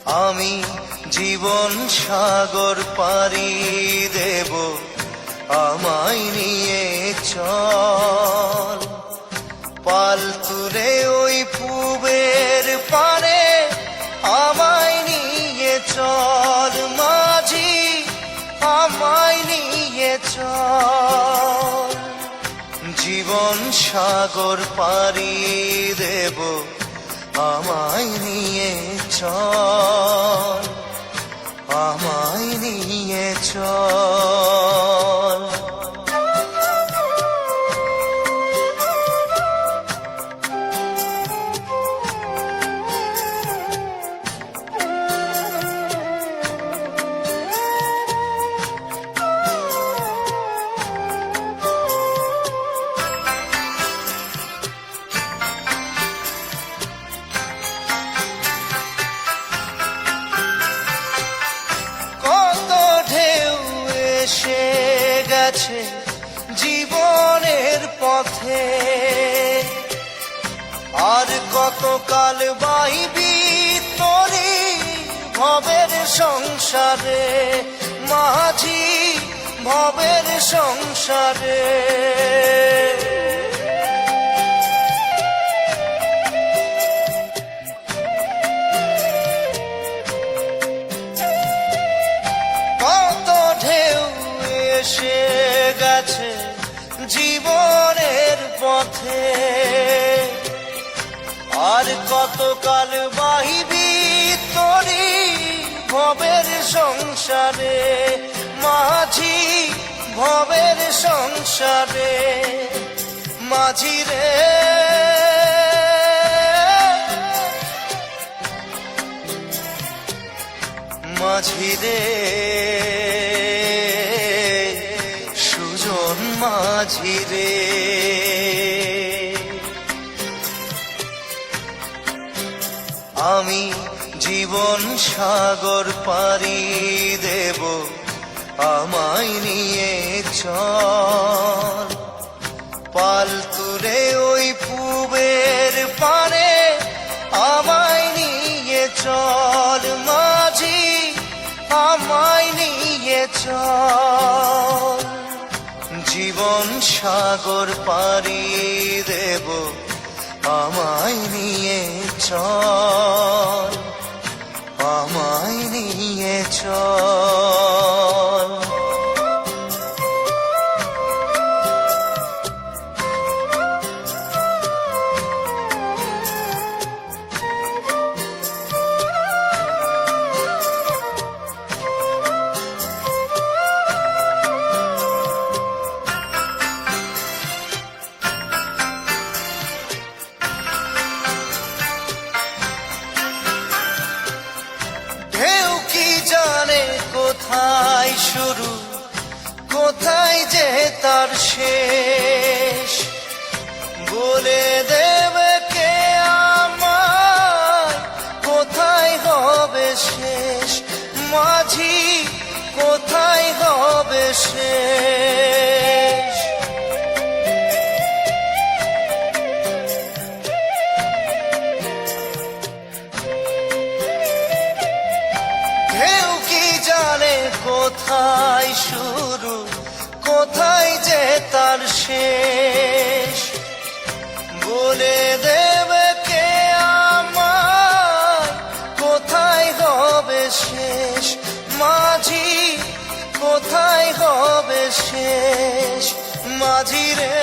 আমি জীবন সাগর পাড়ি দেব, আমায় নিয়ে চল। পাল তুলে ওই পুবের পারে আমায় নিয়ে চল, মাঝি আমায় নিয়ে চল। জীবন সাগর পাড়ি দেব, আমায় নিয়ে চল, আমায় নিয়ে চল। এসে গেছে জীবনের পথে, আর কতকাল বাইবি তোরি ভবের সংসারে, মাঝি ভবের সংসারে। এসে গেছে জীবনের পথে, আর কতকাল বাহিবি তোরি ভবের সংসারে, মাঝি ভবের সংসারে। মাঝি রে মাঝি রে সুজন মাঝি রে, আমি জীবন সাগর পাড়ি দেব, আমায় নিয়ে চল। পাল তুলে ওই পুবের পারে আমায় নিয়ে চল, মাঝি আমায় নিয়ে চল। জীবন সাগর পাড়ি দেব, আমায় নিয়ে চল, আমায় নিয়ে চল। কোথায় শুরু কোথায় যে তার শেষ, বলে দেবে কে আমায় কোথায় হবে শেষ, মাঝি কোথায় হবে শেষ। কোথায় শুরু কোথায় যে তার শেষ, বলে দেবে কে আমায় কোথায় হবে শেষ, মাঝি কোথায় হবে শেষ। মাঝি রে